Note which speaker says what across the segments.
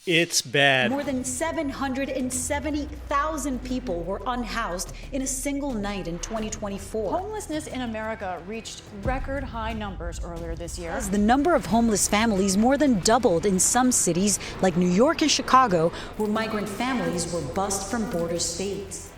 Speaker 1: It's bad.
Speaker 2: More than 770,000 people were unhoused in a single night in 2024.
Speaker 3: Homelessness in America reached record high numbers earlier this year.
Speaker 2: The number of homeless families more than doubled in some cities like New York and Chicago, where migrant families were bused from border states.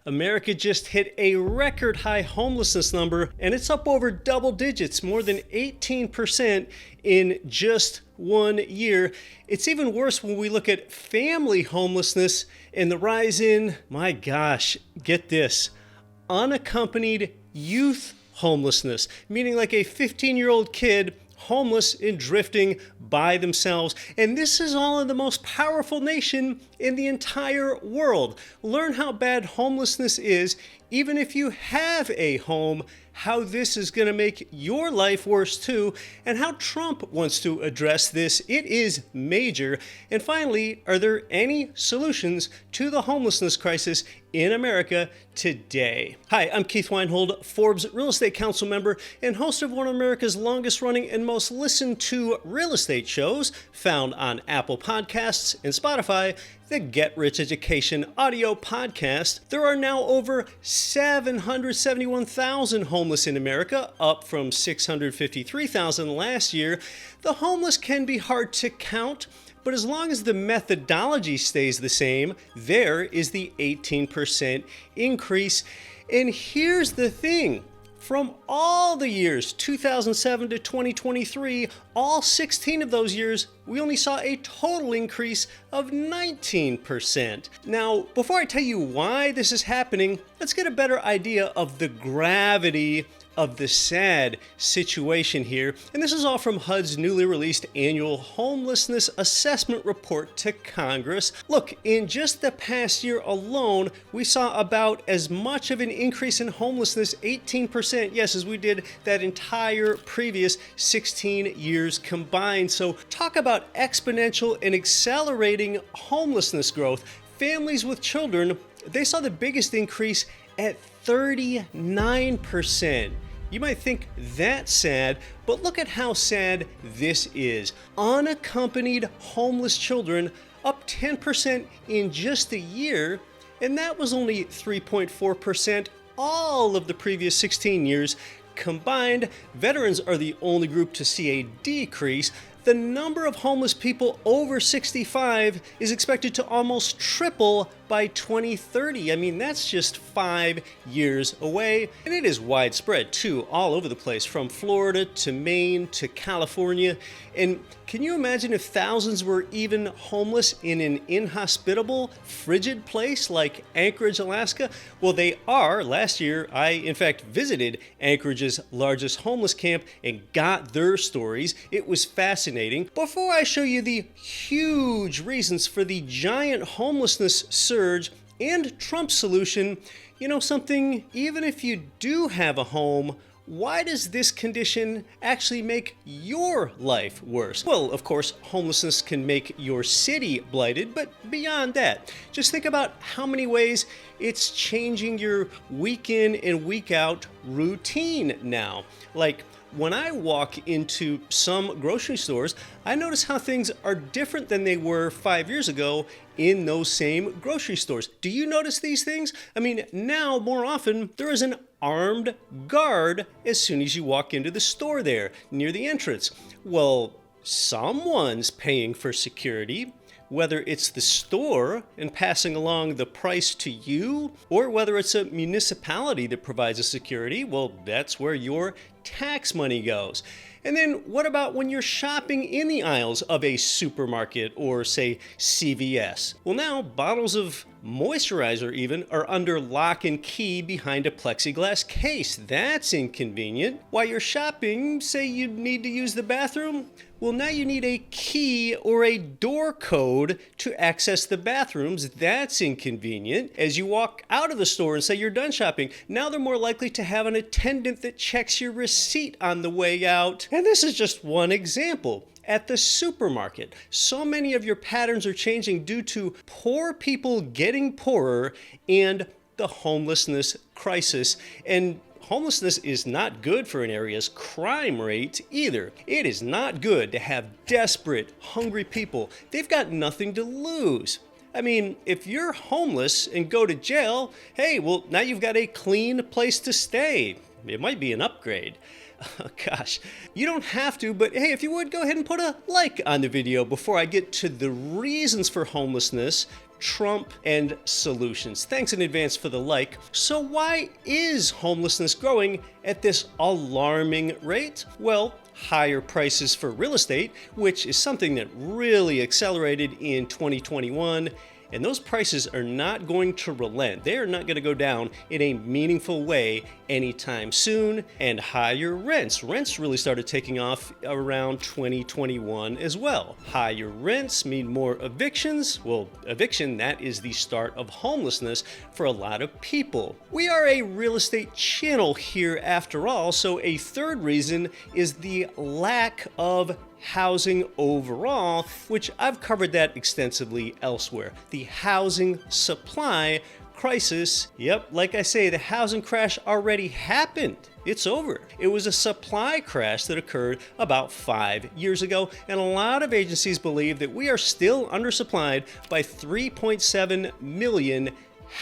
Speaker 1: America just hit a record high homelessness number, and it's up over double digits, more than 18% in just 1 year. It's even worse when we look at family homelessness and the rise in, my gosh, get this, unaccompanied youth homelessness, meaning like a 15-year-old kid homeless and drifting by themselves. And this is all in the most powerful nation in the entire world. Learn how bad homelessness is, even if you have a home, how this is going to make your life worse too, and how Trump wants to address this. It is major. And finally, are there any solutions to the homelessness crisis in America today? Hi, I'm Keith Weinhold, Forbes Real Estate Council member and host of one of America's longest running and most listened to real estate shows, found on Apple Podcasts and Spotify, the Get Rich Education audio podcast. There are now over 771,000 homeless in America, up from 653,000 last year. The homeless can be hard to count, but as long as the methodology stays the same, there is the 18% increase. And here's the thing. From all the years, 2007 to 2023, all 16 of those years, we only saw a total increase of 19%. Now, before I tell you why this is happening, let's get a better idea of the gravity of the sad situation here. And this is all from HUD's newly released annual homelessness assessment report to Congress. Look, in just the past year alone, we saw about as much of an increase in homelessness, 18%, yes, as we did that entire previous 16 years combined. So talk about exponential and accelerating homelessness growth. Families with children, they saw the biggest increase at 39%. You might think that's sad, but look at how sad this is. Unaccompanied homeless children up 10% in just a year, and that was only 3.4% all of the previous 16 years combined. Veterans are the only group to see a decrease. The number of homeless people over 65 is expected to almost triple by 2030. I mean, that's just 5 years away. And it is widespread too, all over the place, from Florida to Maine to California. And can you imagine if thousands were even homeless in an inhospitable, frigid place like Anchorage, Alaska? Well, they are. Last year, I, in fact, visited Anchorage's largest homeless camp and got their stories. It was fascinating. Before I show you the huge reasons for the giant homelessness surge and Trump's solution, you know something, even if you do have a home, why does this condition actually make your life worse? Well, of course, homelessness can make your city blighted, but beyond that, just think about how many ways it's changing your week in and week out routine now. Like, when I walk into some grocery stores, I notice how things are different than they were 5 years ago in those same grocery stores. Do you notice these things? I mean, now more often there is an armed guard as soon as you walk into the store there near the entrance. Well, someone's paying for security. Whether it's the store and passing along the price to you, or whether it's a municipality that provides a security, well, that's where your tax money goes. And then what about when you're shopping in the aisles of a supermarket or, say, CVS? Well, now bottles of moisturizer even are under lock and key behind a plexiglass case. That's inconvenient. While you're shopping, say you need to use the bathroom, well, now you need a key or a door code to access the bathrooms. That's inconvenient. As you walk out of the store and say you're done shopping, now they're more likely to have an attendant that checks your receipt on the way out. And this is just one example. At the supermarket, so many of your patterns are changing due to poor people getting poorer and the homelessness crisis. And homelessness is not good for an area's crime rate either. It is not good to have desperate, hungry people. They've got nothing to lose. I mean, if you're homeless and go to jail, hey, well, now you've got a clean place to stay. It might be an upgrade. Oh, gosh, you don't have to, but hey, if you would, go ahead and put a like on the video before I get to the reasons for homelessness, Trump, and solutions. Thanks in advance for the like. So why is homelessness growing at this alarming rate? Well, higher prices for real estate, which is something that really accelerated in 2021. And those prices are not going to relent. They are not going to go down in a meaningful way anytime soon. And higher rents. Rents really started taking off around 2021 as well. Higher rents mean more evictions. Well, eviction, that is the start of homelessness for a lot of people. We are a real estate channel here after all, so a third reason is the lack of housing overall, which I've covered that extensively elsewhere. The housing supply crisis, yep, like I say, the housing crash already happened. It's over. It was a supply crash that occurred about 5 years ago, and a lot of agencies believe that we are still undersupplied by 3.7 million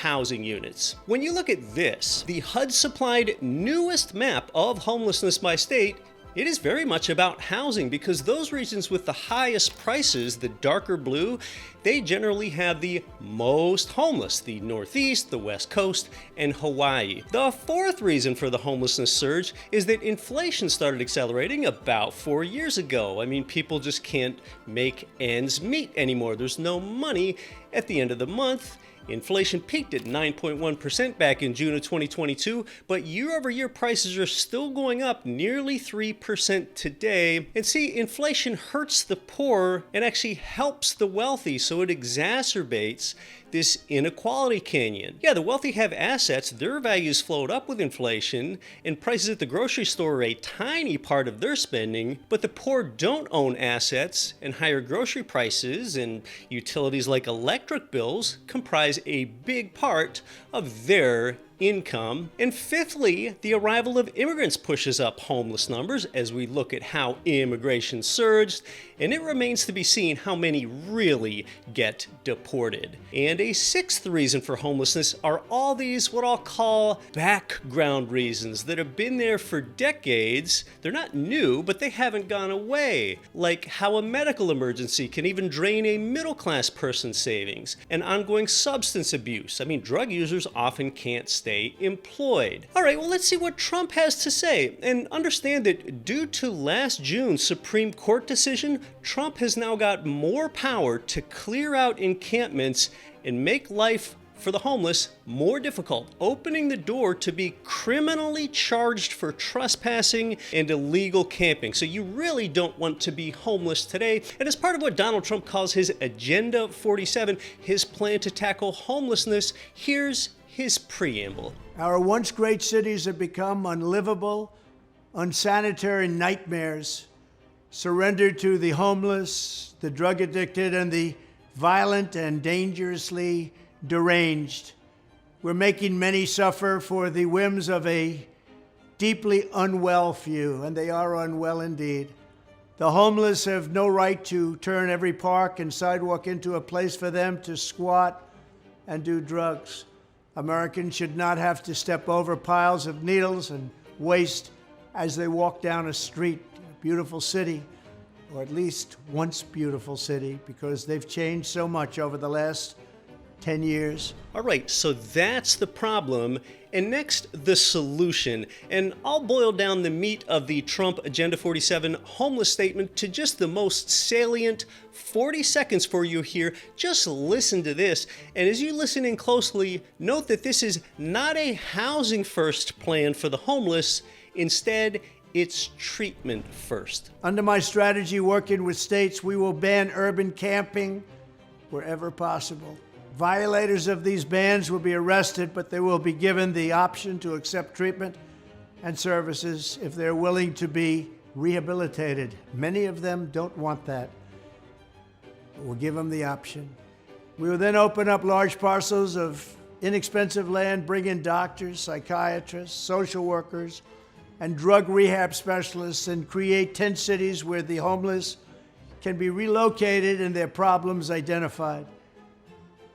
Speaker 1: housing units. When you look at this, the HUD-supplied newest map of homelessness by state, it is very much about housing because those regions with the highest prices, the darker blue, they generally have the most homeless, the Northeast, the West Coast, and Hawaii. The fourth reason for the homelessness surge is that inflation started accelerating about 4 years ago. I mean, people just can't make ends meet anymore. There's no money at the end of the month. Inflation peaked at 9.1% back in June of 2022, but year-over-year prices are still going up nearly 3% today. And see, inflation hurts the poor and actually helps the wealthy, so it exacerbates this inequality canyon. Yeah, the wealthy have assets, their values float up with inflation, and prices at the grocery store are a tiny part of their spending, but the poor don't own assets, and higher grocery prices and utilities like electric bills comprise a big part of their income. And fifthly, the arrival of immigrants pushes up homeless numbers as we look at how immigration surged, and it remains to be seen how many really get deported. And a sixth reason for homelessness are all these what I'll call background reasons that have been there for decades. They're not new, but they haven't gone away. Like how a medical emergency can even drain a middle-class person's savings, and ongoing substance abuse. I mean, drug users often can't stay employed. All right, well, let's see what Trump has to say. And understand that due to last June's Supreme Court decision, Trump has now got more power to clear out encampments and make life for the homeless more difficult, opening the door to be criminally charged for trespassing and illegal camping. So you really don't want to be homeless today. And as part of what Donald Trump calls his Agenda 47, his plan to tackle homelessness, here's his preamble.
Speaker 4: Our once great cities have become unlivable, unsanitary nightmares, surrendered to the homeless, the drug addicted, and the violent and dangerously deranged. We're making many suffer for the whims of a deeply unwell few, and they are unwell indeed. The homeless have no right to turn every park and sidewalk into a place for them to squat and do drugs. Americans should not have to step over piles of needles and waste as they walk down a street, a beautiful city, or at least once beautiful city, because they've changed so much over the last 10 years.
Speaker 1: All right, so that's the problem. And next, the solution. And I'll boil down the meat of the Trump Agenda 47 homeless statement to just the most salient 40 seconds for you here. Just listen to this. And as you listen in closely, note that this is not a housing first plan for the homeless. Instead, it's treatment first.
Speaker 4: Under my strategy working with states, we will ban urban camping wherever possible. Violators of these bans will be arrested, but they will be given the option to accept treatment and services if they're willing to be rehabilitated. Many of them don't want that. We'll give them the option. We will then open up large parcels of inexpensive land, bring in doctors, psychiatrists, social workers, and drug rehab specialists, and create tent cities where the homeless can be relocated and their problems identified.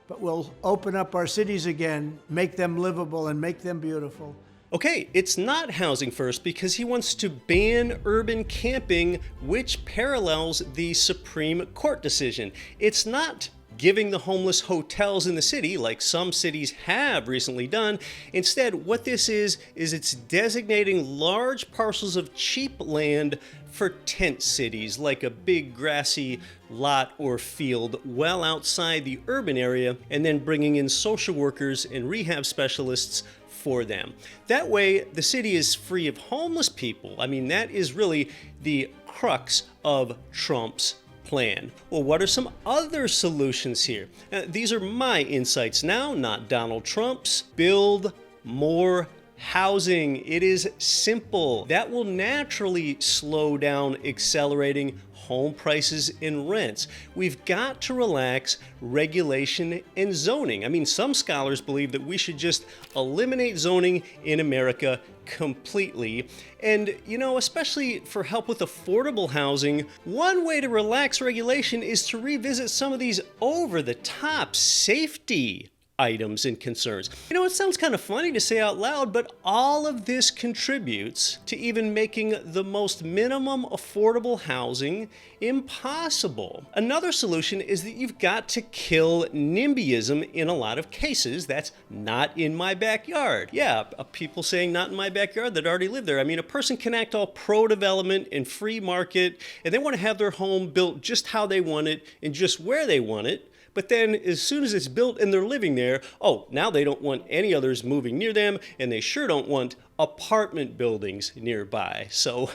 Speaker 4: But we'll open up our cities again, make them livable, and make them beautiful.
Speaker 1: Okay, it's not housing first because he wants to ban urban camping, which parallels the Supreme Court decision. It's not giving the homeless hotels in the city like some cities have recently done. Instead, what this is it's designating large parcels of cheap land for tent cities, like a big grassy lot or field well outside the urban area, and then bringing in social workers and rehab specialists for them. That way, the city is free of homeless people. I mean, that is really the crux of Trump's plan. Well, what are some other solutions here? These are my insights now, not Donald Trump's. Build more housing. It is simple. That will naturally slow down accelerating home prices and rents. We've got to relax regulation and zoning. I mean, some scholars believe that we should just eliminate zoning in America completely. And, you know, especially for help with affordable housing, one way to relax regulation is to revisit some of these over-the-top safety items and concerns. You know, it sounds kind of funny to say out loud, but all of this contributes to even making the most minimum affordable housing impossible. Another solution is that you've got to kill NIMBYism in a lot of cases. That's not in my backyard. Yeah, people saying not in my backyard that already live there. I mean, a person can act all pro-development and free market, and they want to have their home built just how they want it and just where they want it. But then as soon as it's built and they're living there, oh, now they don't want any others moving near them, and they sure don't want apartment buildings nearby. So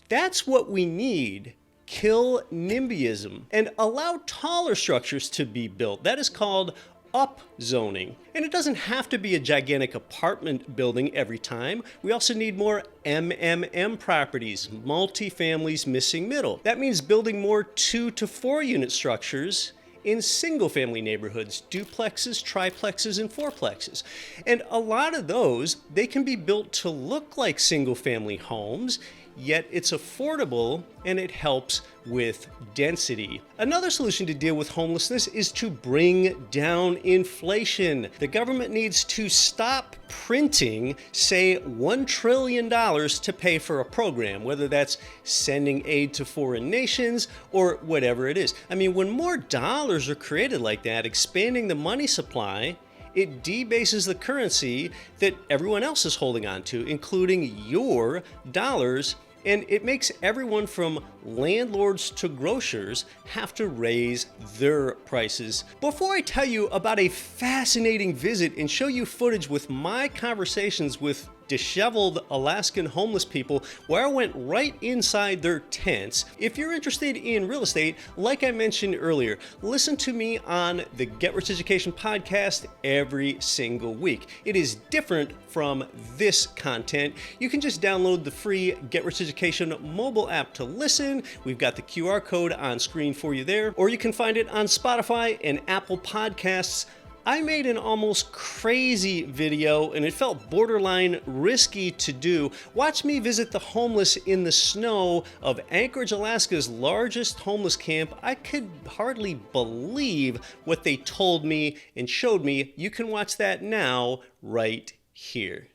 Speaker 1: that's what we need. Kill NIMBYism and allow taller structures to be built. That is called upzoning. And it doesn't have to be a gigantic apartment building every time. We also need more MMM properties, multifamilies missing middle. That means building more 2 to 4 unit structures in single-family neighborhoods, duplexes, triplexes, and fourplexes. And a lot of those, they can be built to look like single-family homes, yet it's affordable and it helps with density. Another solution to deal with homelessness is to bring down inflation. The government needs to stop printing, say, $1 trillion to pay for a program, whether that's sending aid to foreign nations or whatever it is. I mean, when more dollars are created like that, expanding the money supply, it debases the currency that everyone else is holding on to, including your dollars, and it makes everyone from landlords to grocers have to raise their prices. Before I tell you about a fascinating visit and show you footage with my conversations with disheveled Alaskan homeless people where I went right inside their tents. If you're interested in real estate, like I mentioned earlier, listen to me on the Get Rich Education podcast every single week. It is different from this content. You can just download the free Get Rich Education mobile app to listen. We've got the QR code on screen for you there, or you can find it on Spotify and Apple Podcasts. I made an almost crazy video and it felt borderline risky to do. Watch me visit the homeless in the snow of Anchorage, Alaska's largest homeless camp. I could hardly believe what they told me and showed me. You can watch that now right here.